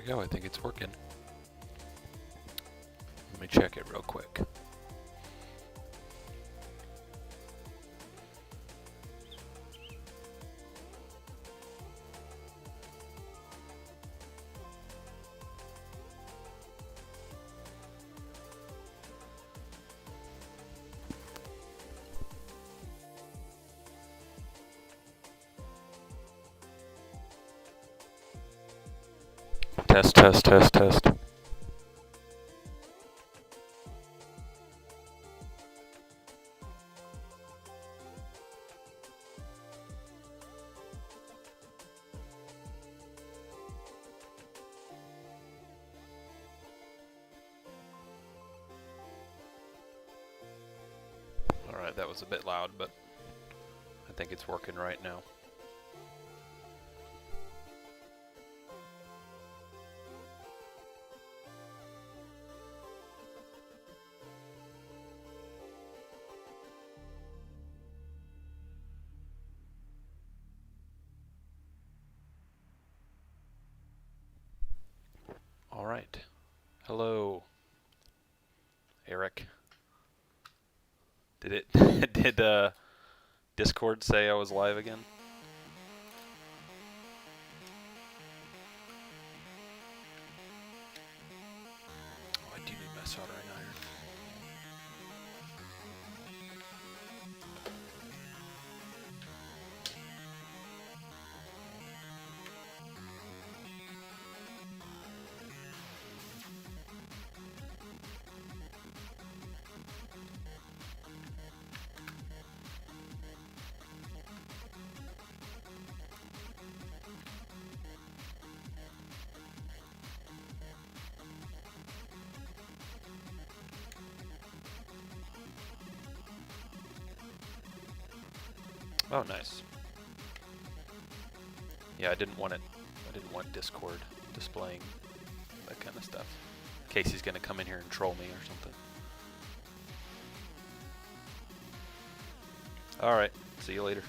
we go. I think it's working. Let me check it real quick. Test, test, test, test. Alright, that was a bit loud, but I think it's working right now. Alright. Hello, Eric. Did it did Discord say I was live again? Oh, I do need my soldering iron. Oh, nice. Yeah, I didn't want Discord displaying that kind of stuff. In case he's gonna come in here and troll me or something. Alright, see you later.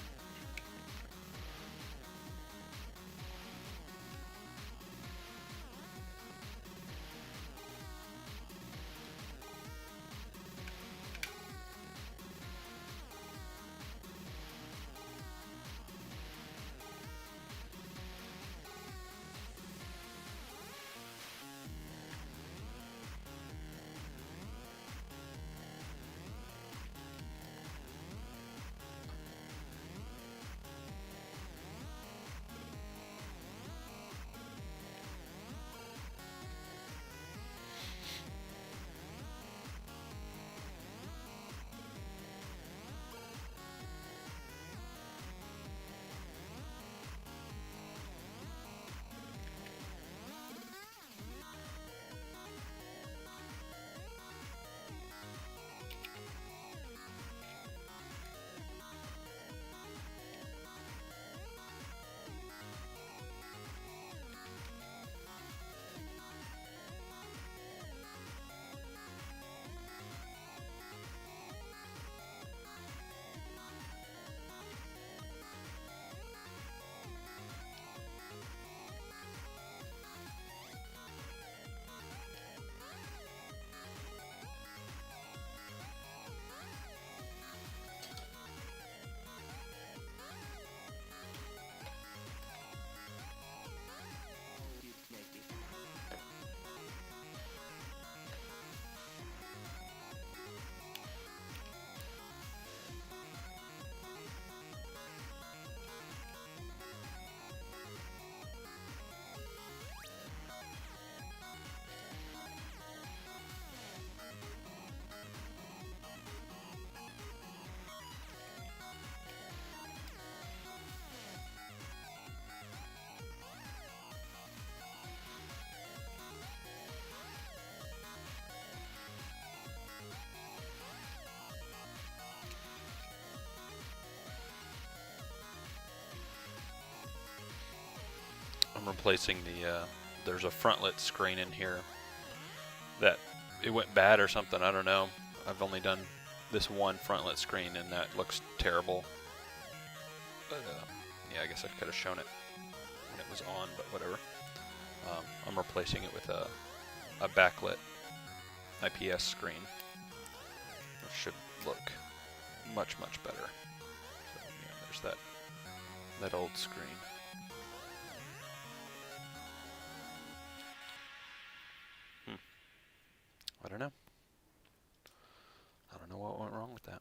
I'm replacing the, there's a frontlit screen in here that it went bad or something, I don't know. I've only done this one frontlit screen and that looks terrible. But yeah, I guess I could have shown it when it was on, but whatever. I'm replacing it with a backlit IPS screen, which should look much better. So yeah, there's that old screen. I don't know. I don't know what went wrong with that.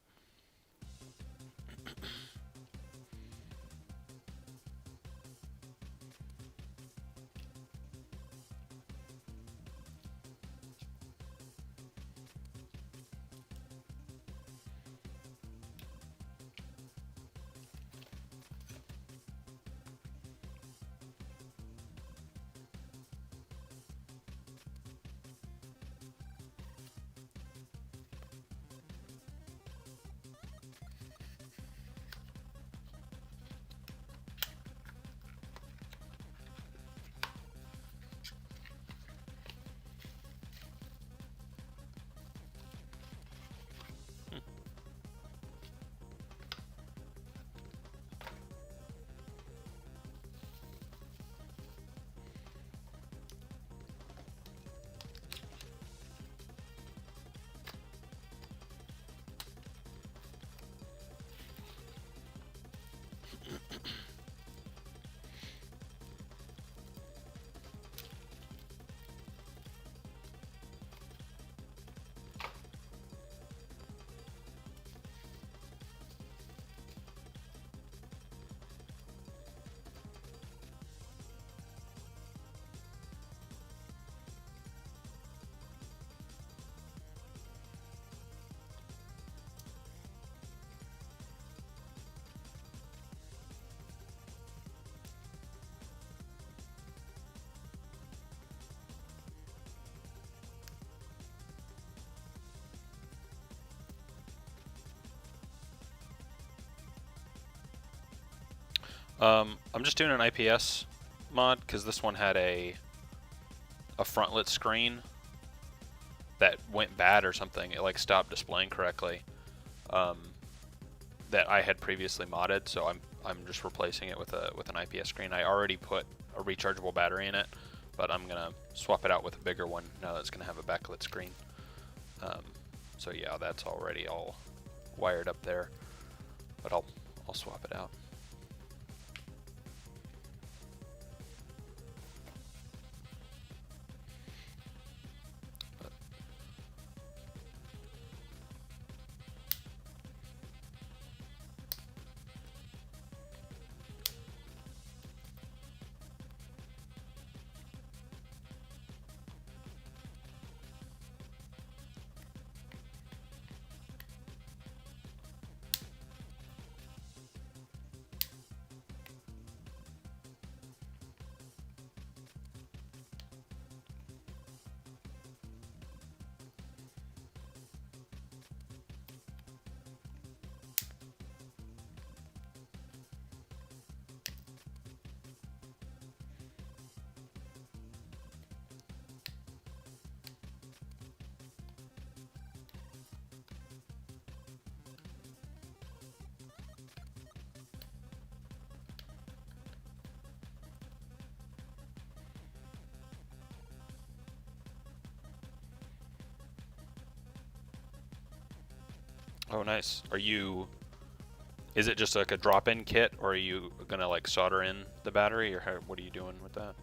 I'm just doing an IPS mod because this one had a frontlit screen that went bad or something. It like stopped displaying correctly. That I had previously modded, so I'm just replacing it with an IPS screen. I already put a rechargeable battery in it, but I'm gonna swap it out with a bigger one now that it's gonna have a backlit screen. So yeah, that's already all wired up there, but I'll swap it out. Oh, nice. Is it just like a drop-in kit, or are you gonna like solder in the battery, or what are you doing with that?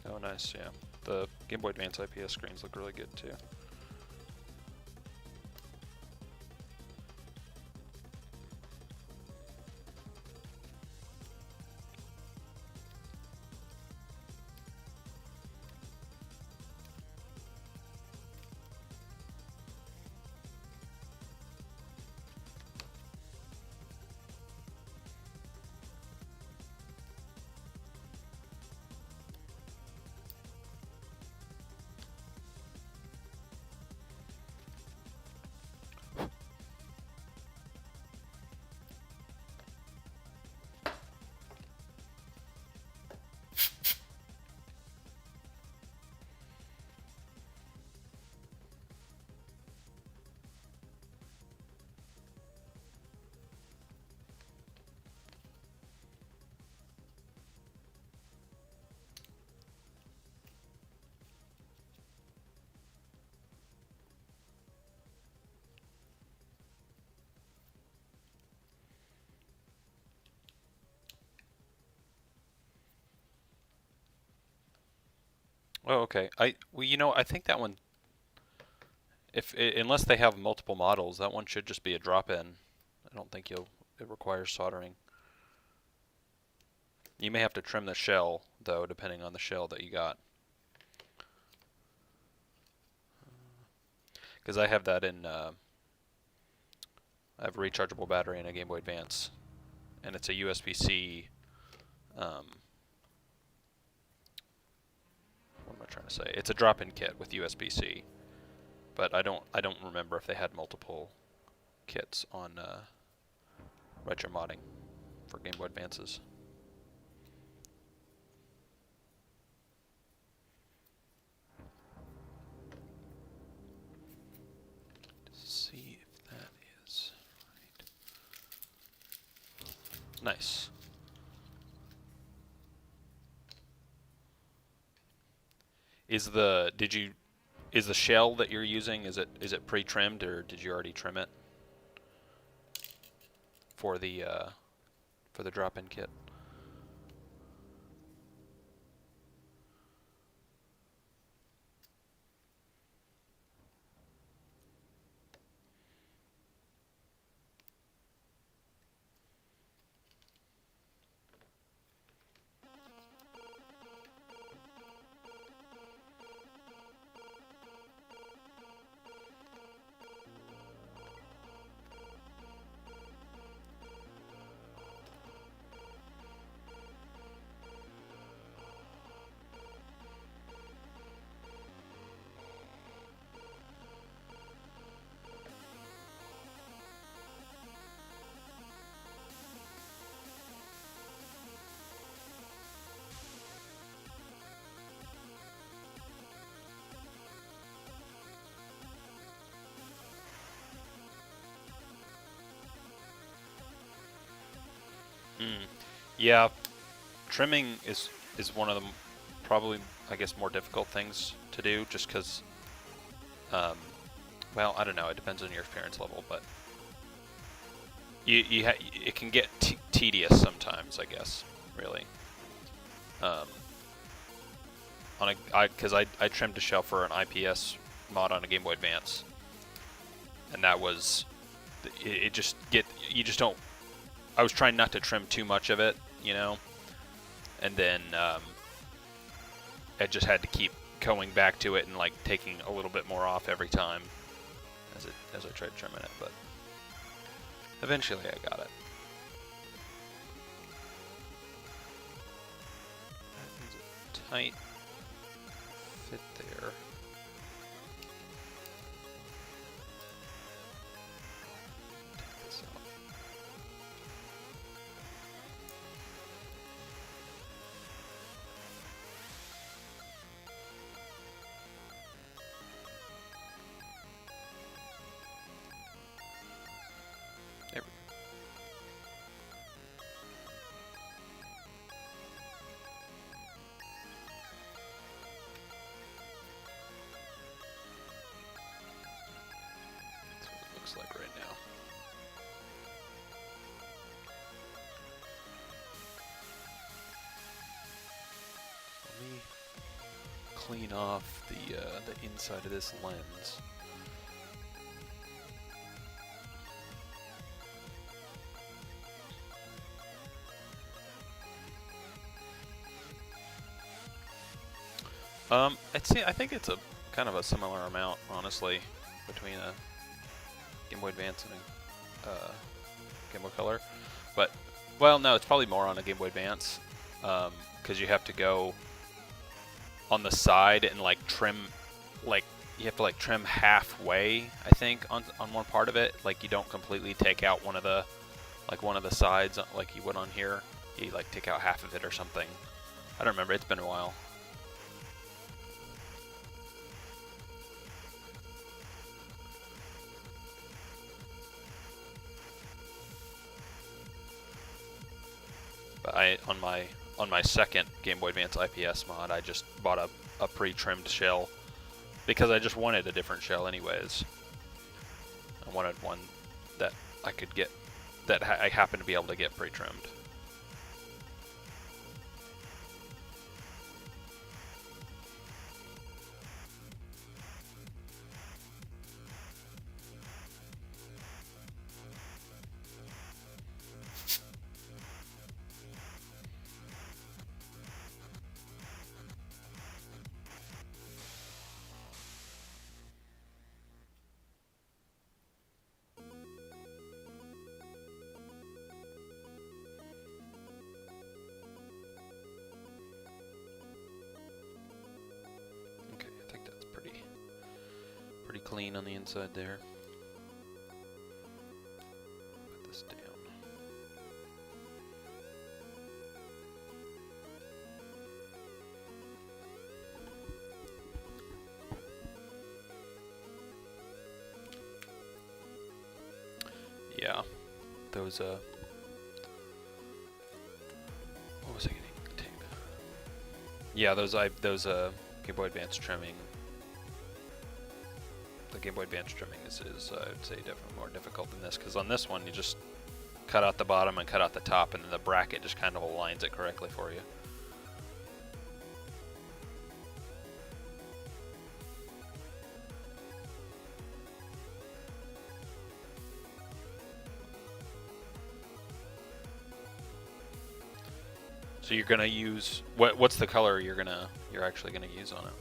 Oh, nice, yeah. The Game Boy Advance IPS screens look really good too. Oh, okay. Well, you know, I think that one, unless they have multiple models, that one should just be a drop-in. I don't think it requires soldering. You may have to trim the shell though, depending on the shell that you got. Because I have that in, I have a rechargeable battery in a Game Boy Advance, and it's a USB-C. What am I trying to say? It's a drop-in kit with USB-C, but I don't remember if they had multiple kits on retro modding for Game Boy Advances. See if that is right. Nice. Is the shell that you're using, is it pre-trimmed, or did you already trim it for the drop-in kit? Yeah, trimming is one of the probably, I guess, more difficult things to do, just because, well, I don't know, it depends on your experience level, but it can get tedious sometimes, I guess, really. Because I trimmed a shell for an IPS mod on a Game Boy Advance, and that was, you just don't. I was trying not to trim too much of it, you know, and then I just had to keep going back to it and like taking a little bit more off every time as I tried trimming it, but eventually I got it. That needs a tight fit there. Take this off. There we go. That's what it looks like right now. Let me clean off the inside of this lens. I think it's a kind of a similar amount, honestly, between a Game Boy Advance and a Game Boy Color. But, well, no, it's probably more on a Game Boy Advance, because you have to go on the side and like trim, like you have to like trim halfway, I think, on one part of it. Like you don't completely take out one of the sides like you would on here. You like take out half of it or something. I don't remember. It's been a while. But on my second Game Boy Advance IPS mod, I just bought a pre-trimmed shell because I just wanted a different shell anyways. I wanted one that I could get, that I happen to be able to get pre-trimmed. clean on the inside there. Put this down. Yeah, those what was I getting? Tape. Yeah, those Game Boy Advance trimming. The Game Boy Advance trimming is I would say definitely more difficult than this, because on this one you just cut out the bottom and cut out the top, and then the bracket just kind of aligns it correctly for you. So you're gonna use what's the color you're actually gonna use on it?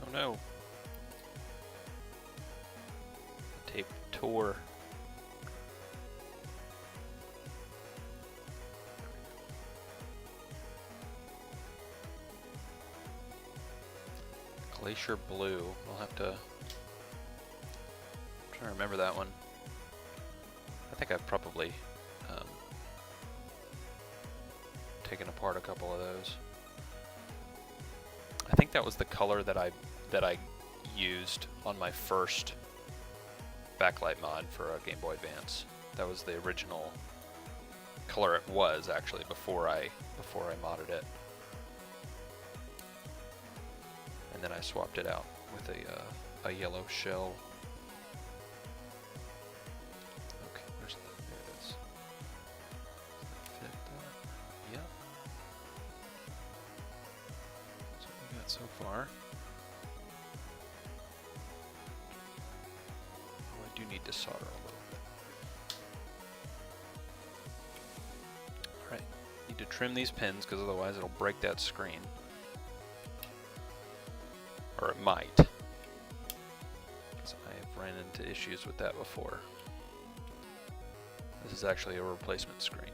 Oh no. The tape tore. Glacier Blue. We'll have to... I'm trying to remember that one. I think I've probably taken apart a couple of those. I think that was the color that I used on my first backlight mod for a Game Boy Advance. That was the original color it was actually before I modded it. And then I swapped it out with a yellow shell. Okay, there it is. Fit that? Yep. That's what we got so far. Oh, I do need to solder a little bit. Alright, need to trim these pins because otherwise it'll break that screen. Or it might. Because I have ran into issues with that before. This is actually a replacement screen.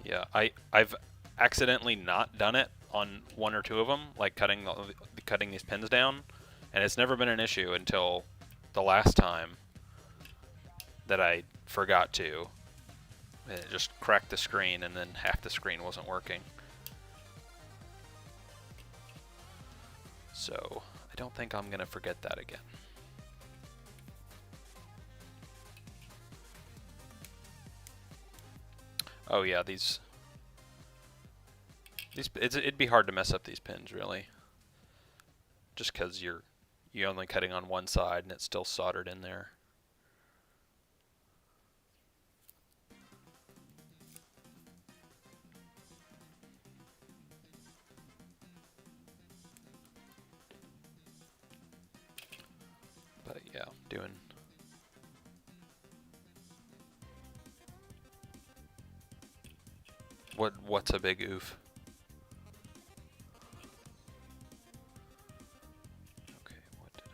Yeah, I've accidentally not done it on one or two of them, like cutting these pins down, and it's never been an issue until the last time that I forgot to, and it just cracked the screen, and then half the screen wasn't working. So I don't think I'm gonna forget that again. Oh yeah, it'd be hard to mess up these pins, really. Just because you're only cutting on one side and it's still soldered in there. doing? What's a big oof? Okay, what did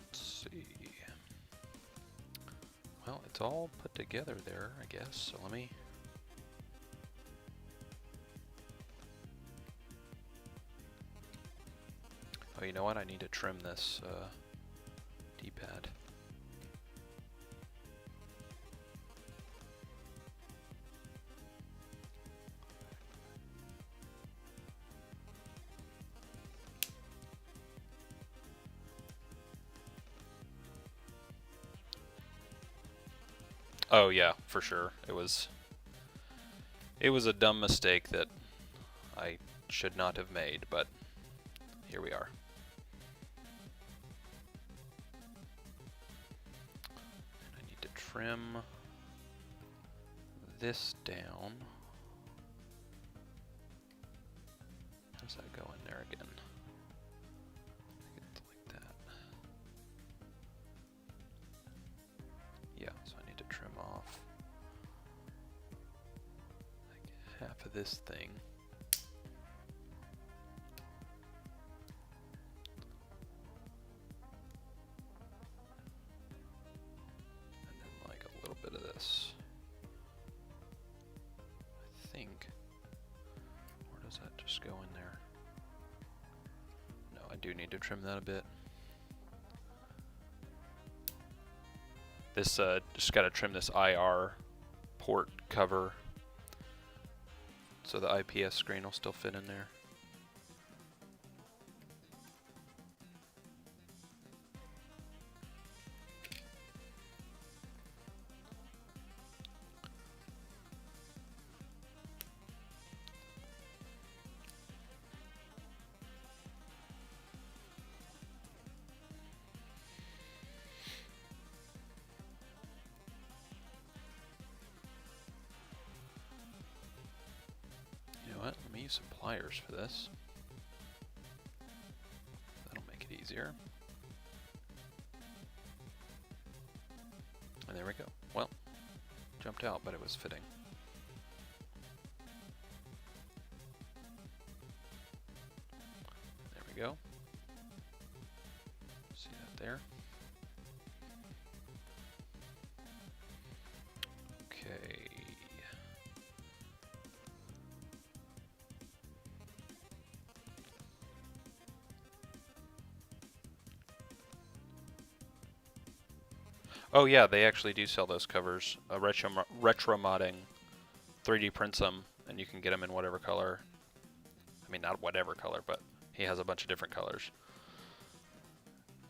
let's see. Well, it's all put together there, I guess. So let me. Oh, you know what? I need to trim this D-pad. Oh yeah, for sure. It was a dumb mistake that I should not have made, but here we are. And I need to trim this down. How does that go in there again? I think it's like that. Yeah, so I need to trim off like half of this thing. And then like a little bit of this. I think. Or does that just go in there? No, I do need to trim that a bit. This just got to trim this IR port cover so the IPS screen will still fit in there. Let me use some pliers for this. That'll make it easier. And there we go. Well, jumped out, but it was fitting. There we go. See that there? Okay. Oh yeah, they actually do sell those covers. Retro modding 3D prints them, and you can get them in whatever color. I mean, not whatever color, but he has a bunch of different colors.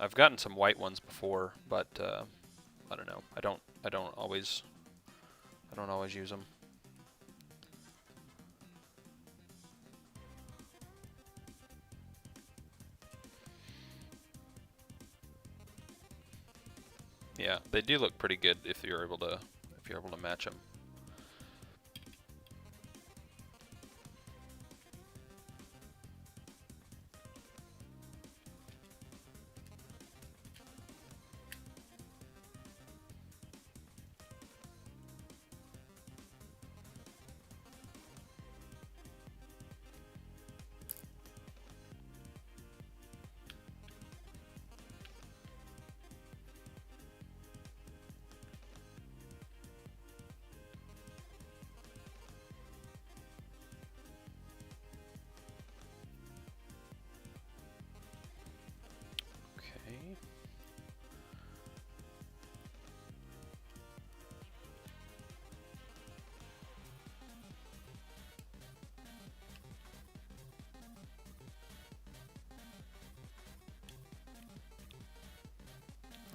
I've gotten some white ones before, but I don't know. I don't always use them. Yeah, they do look pretty good if you're able to match them.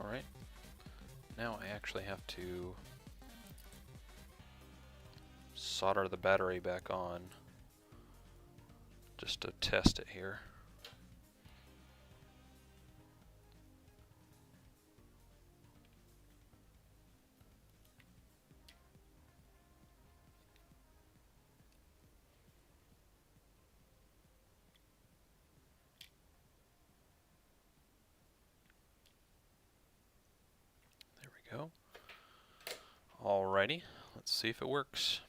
Alright, now I actually have to solder the battery back on just to test it here. Alrighty, let's see if it works.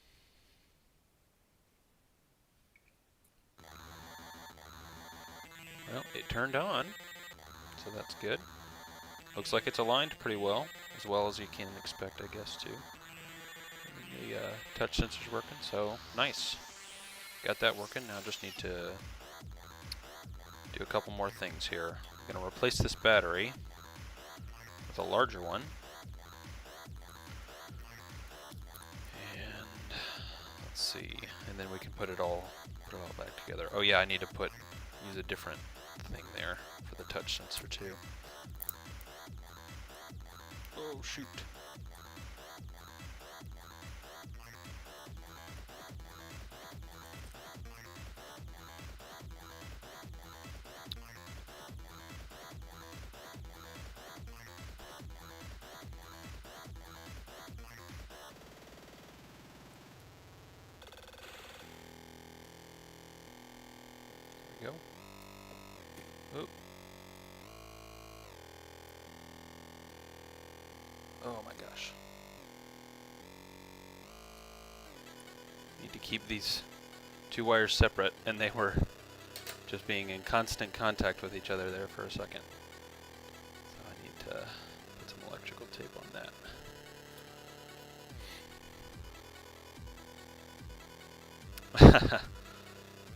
Well, it turned on, so that's good. Looks like it's aligned pretty well as you can expect, I guess, too. And the touch sensor's working, so nice. Got that working. Now I just need to do a couple more things here. I'm going to replace this battery with a larger one. And let's see. And then we can put it all back together. Oh yeah, I need to use a different thing there for the touch sensor too. Oh shoot. There we go. Oop. Oh my gosh. Need to keep these two wires separate, and they were just being in constant contact with each other there for a second. So I need to put some electrical tape on that.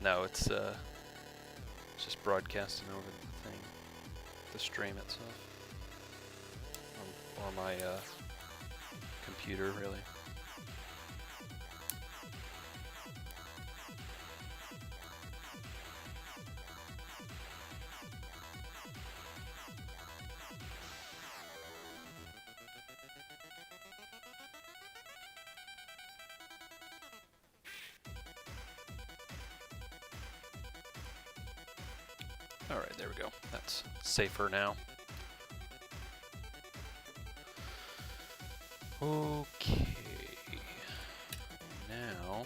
No, it's just broadcasting over the thing, the stream itself, or my computer, really. Alright, there we go. That's safer now. Okay. Now,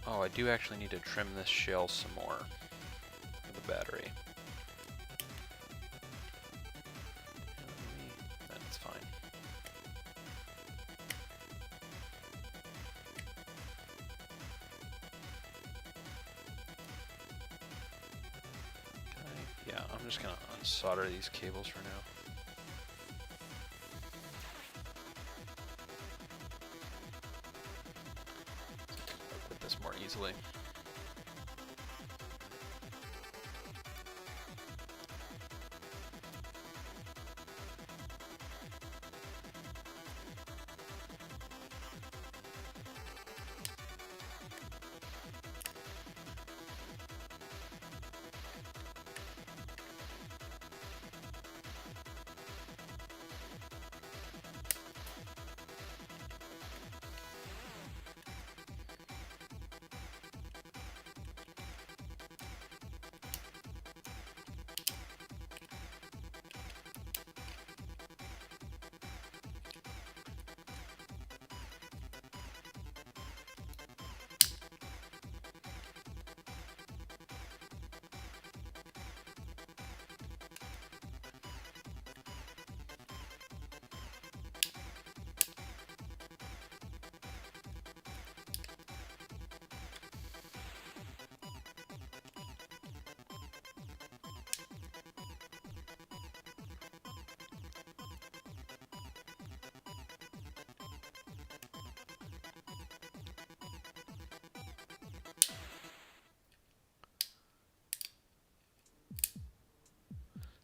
oh, I do actually need to trim this shell some more with the battery. That's fine. Yeah, I'm just gonna unsolder these cables for now. Work with this more easily.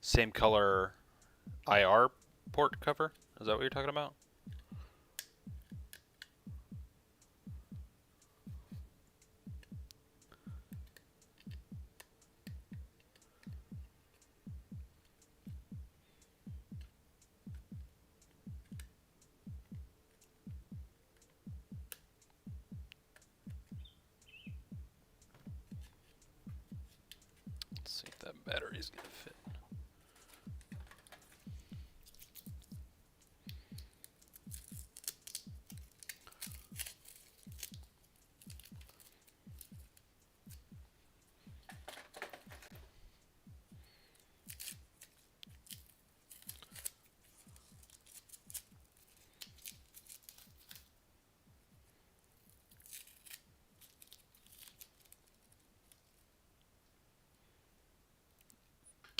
Same color IR port cover? Is that what you're talking about? Let's see if that battery's gonna fit.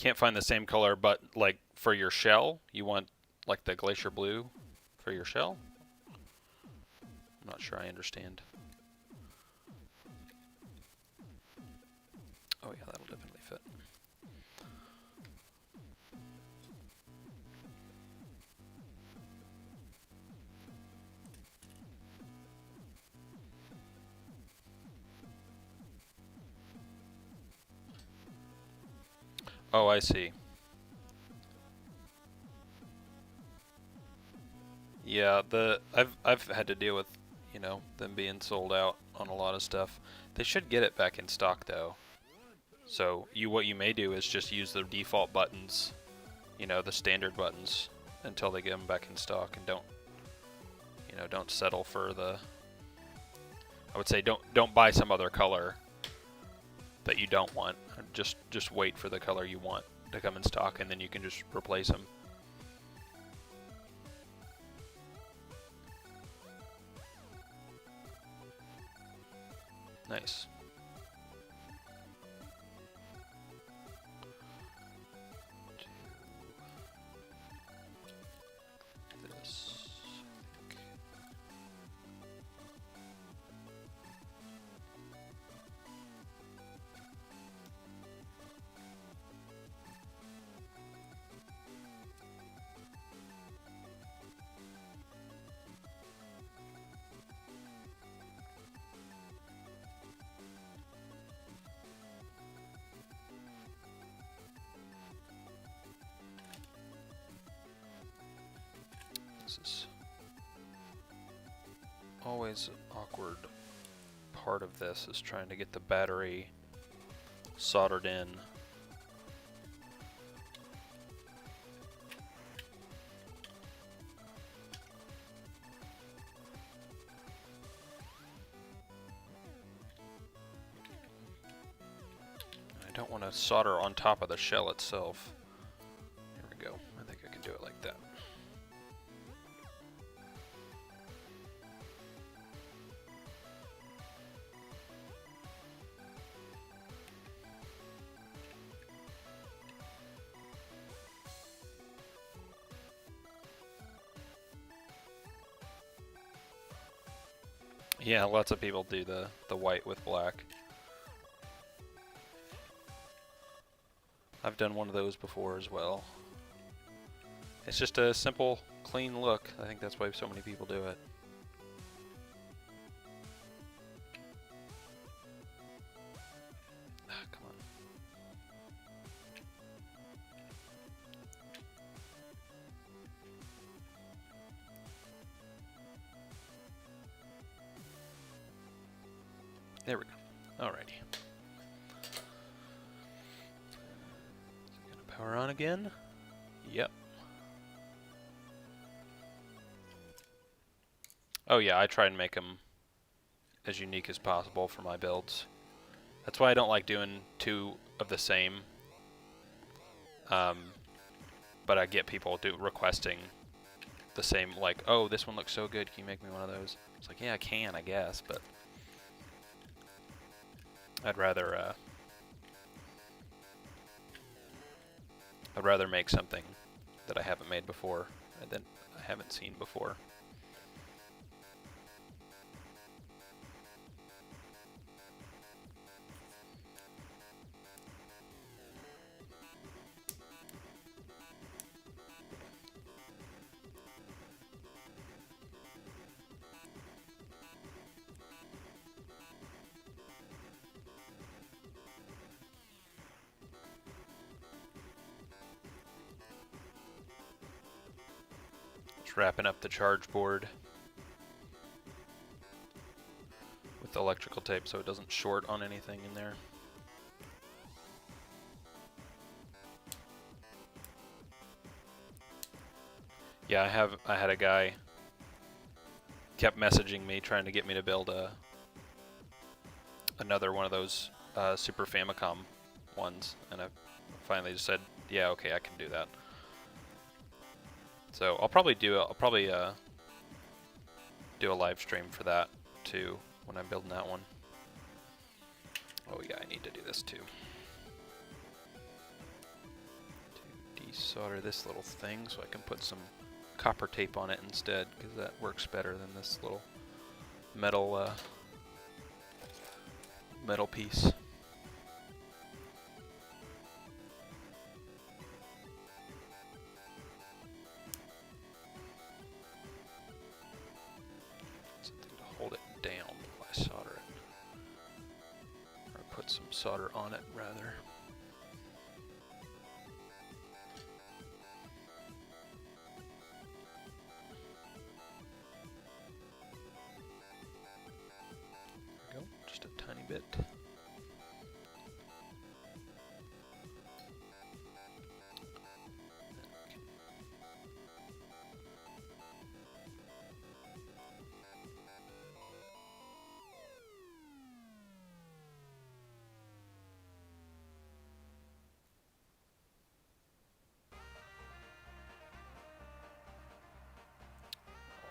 can't find the same color, but like for your shell, you want like the glacier blue for your shell? I'm not sure I understand. Oh yeah, that'll definitely fit. Oh, I see. Yeah, I've had to deal with, you know, them being sold out on a lot of stuff. They should get it back in stock though. So what you may do is just use the default buttons, you know, the standard buttons until they get them back in stock, and don't settle for the. I would say don't buy some other color that you don't want. Just wait for the color you want to come in stock, and then you can just replace them. Nice. This is always an awkward part of this, is trying to get the battery soldered in. I don't want to solder on top of the shell itself. Here we go. I think I can do it like that. Yeah, lots of people do the white with black. I've done one of those before as well. It's just a simple, clean look. I think that's why so many people do it. Ah, come on. There we go. Alrighty. Gonna power on again. Yep. Oh yeah, I try and make them as unique as possible for my builds. That's why I don't like doing two of the same. But I get people requesting the same, like, oh, this one looks so good, can you make me one of those? It's like, yeah, I can, I guess, but I'd rather make something that I haven't made before and that I haven't seen before. Just wrapping up the charge board with electrical tape so it doesn't short on anything in there. Yeah, I had a guy kept messaging me trying to get me to build another one of those Super Famicom ones, and I finally just said, yeah, okay, I can do that. So I'll probably do a live stream for that too when I'm building that one. Oh yeah, I need to do this too. desolder this little thing so I can put some copper tape on it instead, because that works better than this little metal metal piece. Something to hold it down while I solder it, or put some solder on it rather. Just a tiny bit.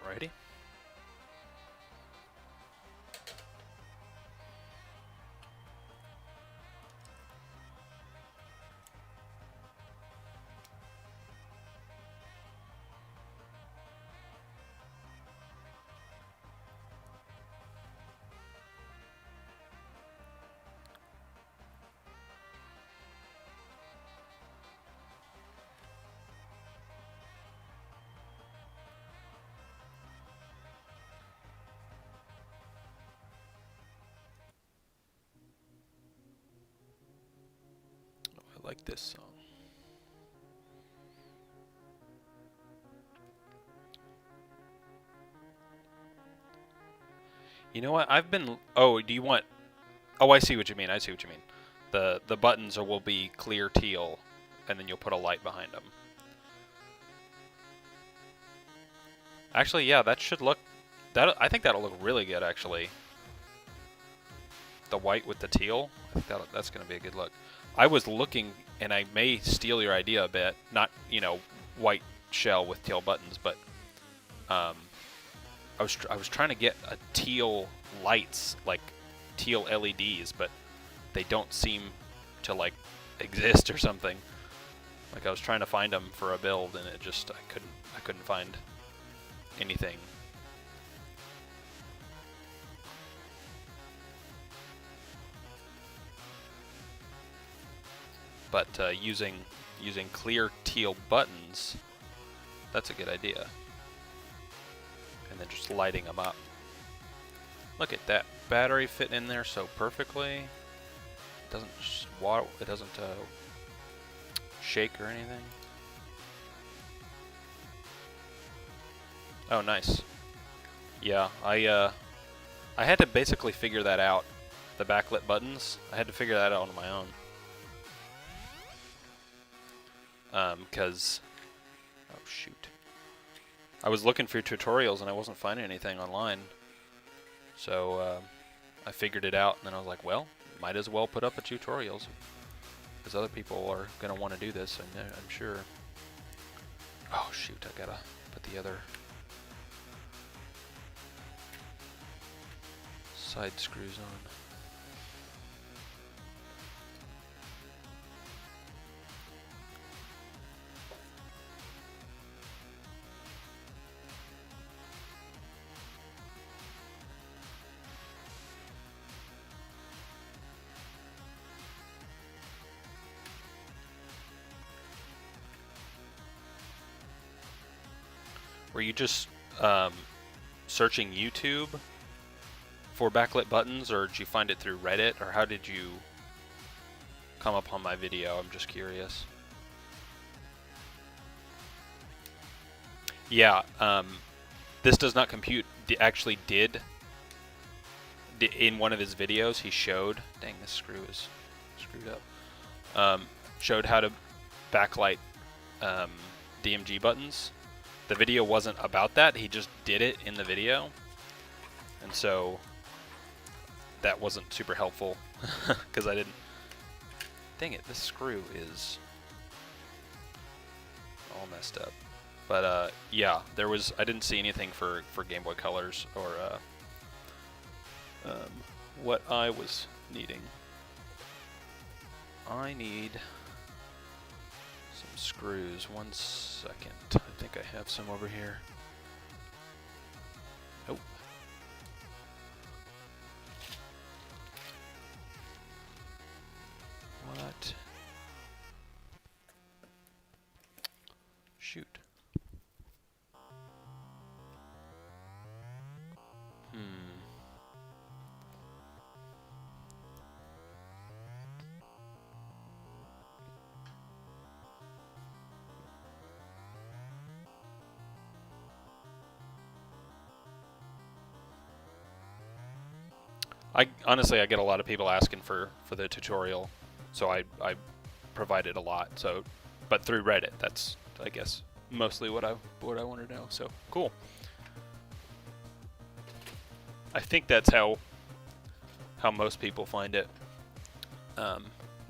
Alrighty. I like this song. You know what? I've been. Oh, do you want? Oh, I see what you mean. I see what you mean. The buttons will be clear teal, and then you'll put a light behind them. Actually, yeah, that should look. I think that'll look really good. Actually, the white with the teal. I think that's going to be a good look. I was looking, and I may steal your idea a bit. Not, you know, white shell with teal buttons, but I was trying to get a teal lights, like teal LEDs, but they don't seem to like exist or something. Like I was trying to find them for a build, and it just I couldn't find anything. But using clear teal buttons, that's a good idea. And then just lighting them up. Look at that battery fitting in there so perfectly. It doesn't shake or anything. Oh, nice. Yeah, I had to basically figure that out. The backlit buttons, I had to figure that out on my own. Because, oh shoot, I was looking for tutorials and I wasn't finding anything online, so I figured it out, and then I was like, well, might as well put up a tutorials, because other people are gonna want to do this, and I'm sure. Oh shoot, I gotta put the other side screws on. Were you just searching YouTube for backlit buttons, or did you find it through Reddit, or how did you come upon my video? I'm just curious. Yeah, this does not compute. Actually did in one of his videos, he showed, dang, this screw is screwed up, showed how to backlight DMG buttons. The video wasn't about that, he just did it in the video, and so that wasn't super helpful because I didn't. Dang it, this screw is all messed up. But yeah, I didn't see anything for Game Boy Colors or what I was needing. I need Some screws. 1 second. I think I have some over here. Oh. What? Shoot. Honestly, I get a lot of people asking for the tutorial, so I provide it a lot. So, but through Reddit, that's, I guess, mostly what I want to know. So cool. I think that's how most people find it.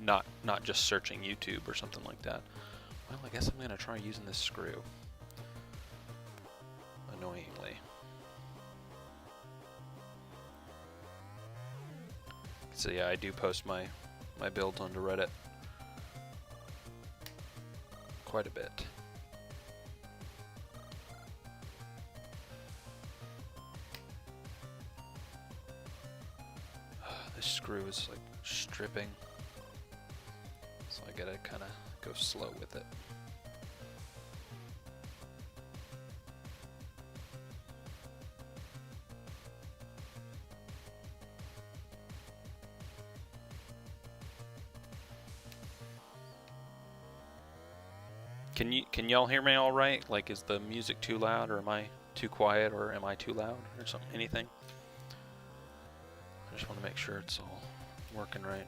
Not just searching YouTube or something like that. Well, I guess I'm gonna try using this screw. Annoyingly. So yeah, I do post my builds onto Reddit quite a bit. This screw is like stripping, so I gotta kind of go slow with it. Can y'all hear me all right? Like, is the music too loud, or am I too quiet, or am I too loud, or something? Anything? I just want to make sure it's all working right.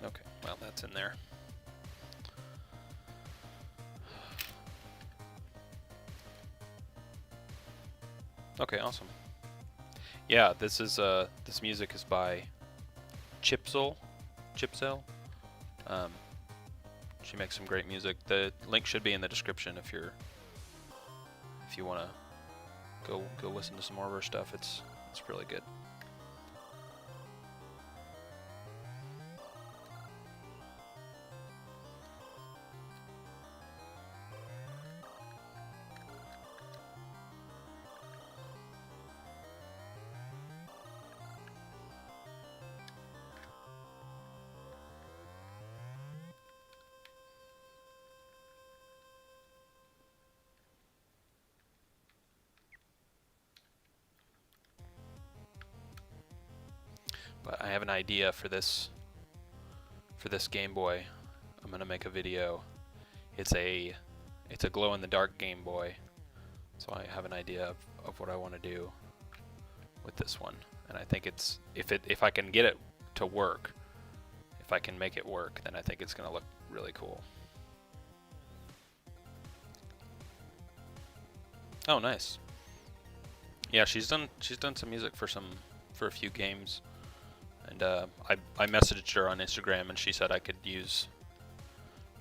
Okay, well, that's in there. Okay, awesome. Yeah, this is this music is by Chipzel. She makes some great music. The link should be in the description if you want to go listen to some more of her stuff. It's really good. But I have an idea for this Game Boy. I'm gonna make a video. It's a glow-in-the-dark Game Boy. So I have an idea of what I want to do with this one, and I think it's if I can get it to work, if I can make it work, then I think it's gonna look really cool. Oh, nice. Yeah, she's done some music for a few games. And I messaged her on Instagram, and she said I could use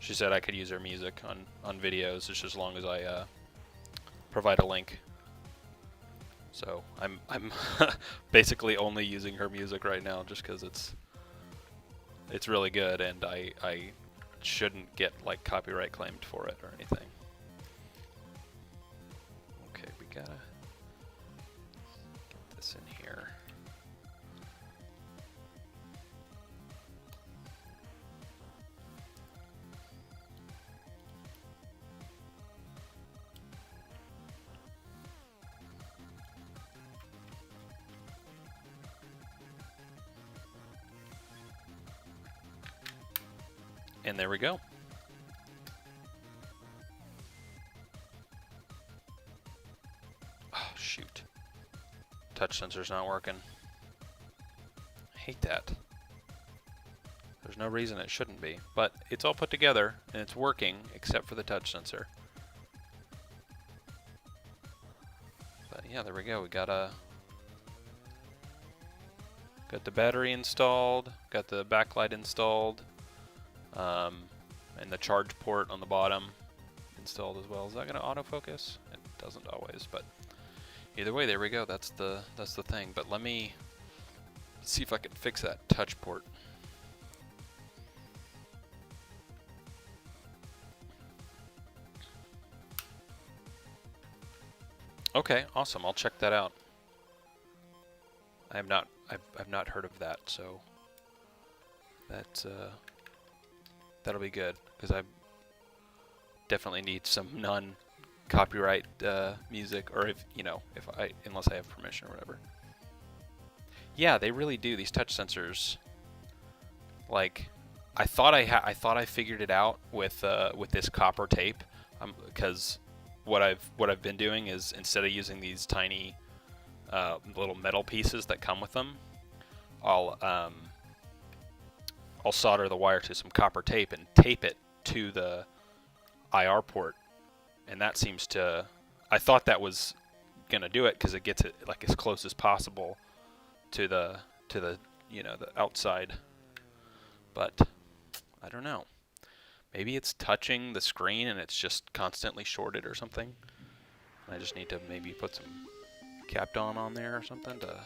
her music on videos, just as long as I provide a link. So I'm basically only using her music right now, just because it's really good, and I shouldn't get like copyright claimed for it or anything. Okay, we gotta get this in here. And there we go. Oh, shoot. Touch sensor's not working. I hate that. There's no reason it shouldn't be, but it's all put together and it's working except for the touch sensor. But yeah, there we go. We got a Got the battery installed, got the backlight installed, and the charge port on the bottom installed as well. Is that going to autofocus? It doesn't always, but either way, there we go. That's the thing. But let me see if I can fix that touch port. Okay, awesome. I'll check that out. I've not heard of that, so that's that'll be good, because I definitely need some non-copyright music, or unless I have permission or whatever. Yeah, they really do. These touch sensors, like, I thought I figured it out with this copper tape, because what I've been doing is, instead of using these tiny little metal pieces that come with them, I'll solder the wire to some copper tape and tape it to the IR port, and that seems to, I thought that was gonna do it because it gets it like as close as possible to the the outside, but I don't know. Maybe it's touching the screen and it's just constantly shorted or something. I just need to maybe put some Kapton on there or something to,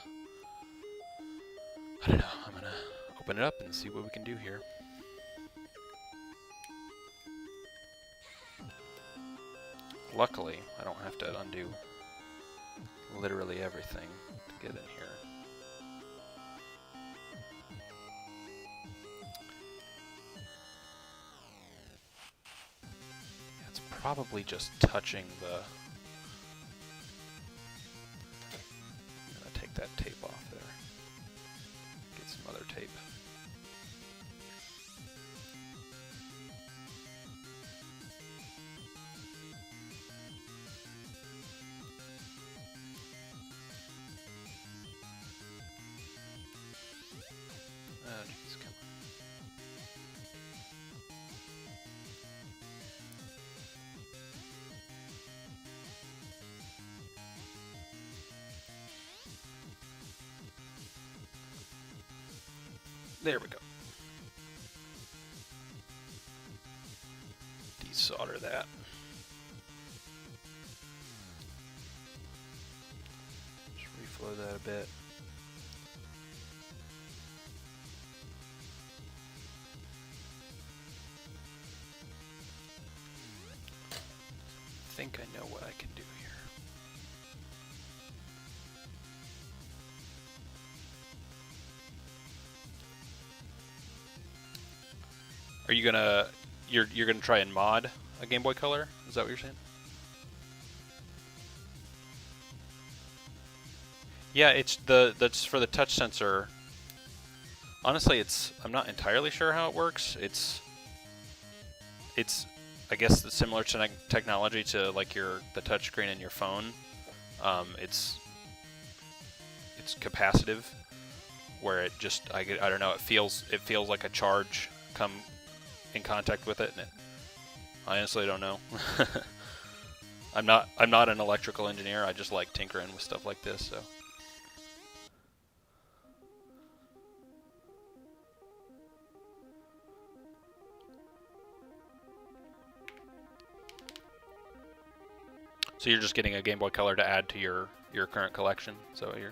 I don't know. I'm gonna open it up and see what we can do here. Luckily, I don't have to undo literally everything to get in here. It's probably just touching the... I'm gonna take that tape off there. Get some other tape. Oh, jeez, come on. There we go. Desolder that. Just reflow that a bit. I think I know what I can do here. Are you gonna you're gonna try and mod a Game Boy Color? Is that what you're saying? Yeah, that's for the touch sensor. Honestly, I'm not entirely sure how it works. It's I guess it's similar to technology to like the touch screen in your phone. It's capacitive, where it just I don't know, it feels like a charge come in contact with it, and I honestly don't know. I'm not an electrical engineer. I just like tinkering with stuff like this, so. So you're just getting a Game Boy Color to add to your current collection. So do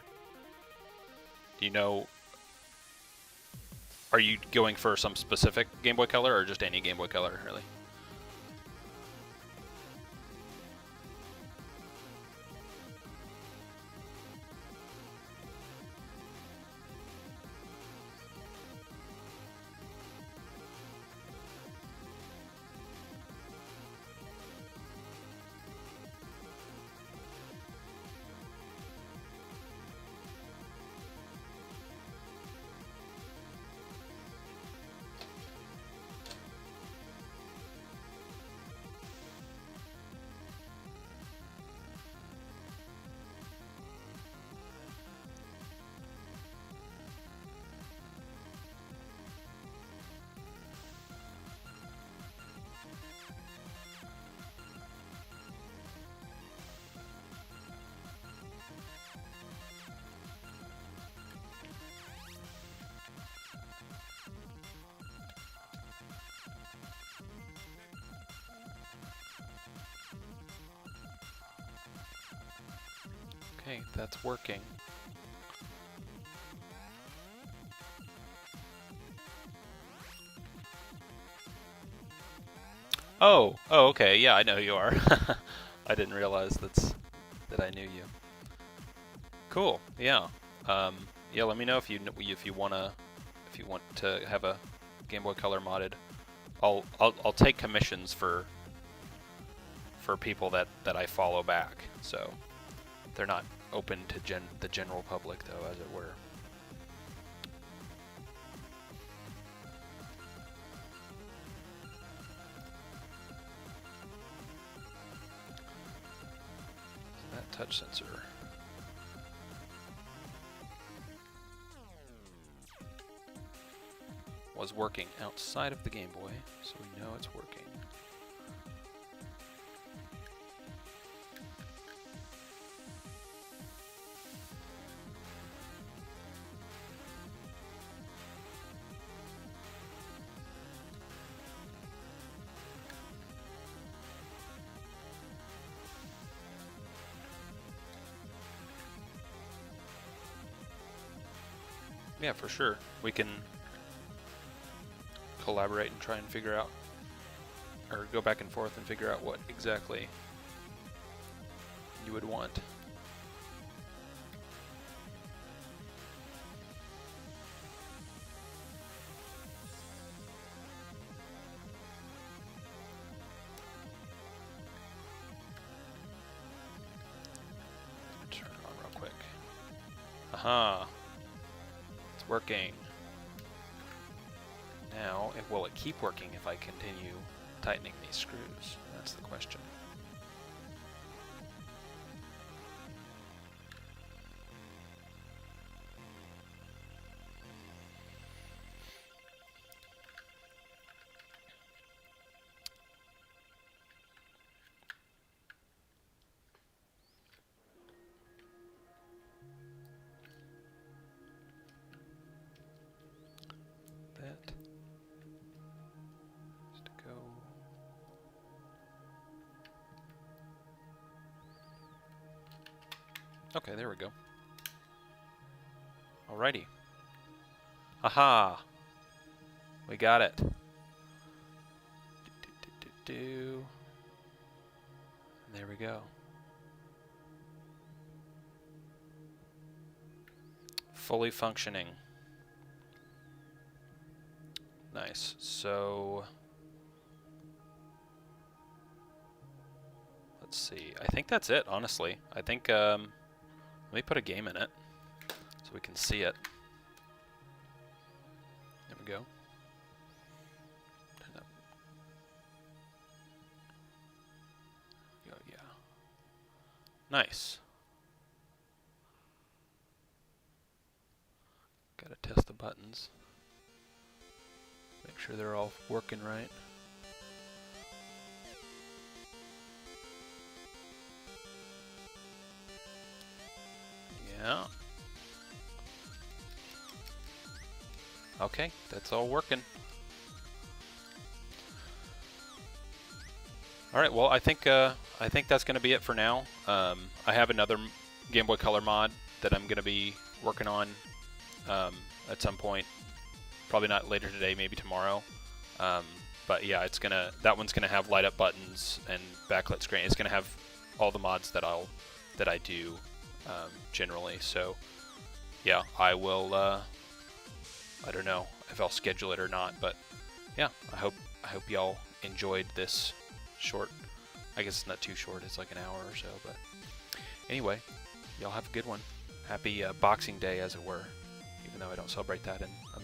you know? Are you going for some specific Game Boy Color, or just any Game Boy Color, really? Okay, that's working. Oh, okay. Yeah, I know who you are. I didn't realize that I knew you. Cool. Yeah. Yeah. Let me know if you want to have a Game Boy Color modded. I'll take commissions for people that I follow back. So they're not open to the general public, though, as it were. That touch sensor. Was working outside of the Game Boy, so we know it's working. Yeah, for sure. We can collaborate and try and figure out, or go back and forth and figure out what exactly you would want. Turn it on real quick. Aha! It's working. Now, will it keep working if I continue tightening these screws? That's the question. That has to go. Okay, there we go. Alrighty. Aha! We got it. And there we go. Fully functioning. Nice. So let's see. I think that's it, honestly. I think let me put a game in it so we can see it. There we go. Turn that. Yeah. Nice. Gotta test the buttons. Make sure they're all working right. Yeah. Okay, that's all working. All right, well, I think that's going to be it for now. I have another Game Boy Color mod that I'm going to be working on at some point. Probably not later today, maybe tomorrow. But yeah, that one's gonna have light up buttons and backlit screen. It's gonna have all the mods that I do generally. So yeah, I will. I don't know if I'll schedule it or not, but yeah, I hope y'all enjoyed this short. I guess it's not too short. It's like an hour or so. But anyway, y'all have a good one. Happy Boxing Day, as it were. Even though I don't celebrate that in America.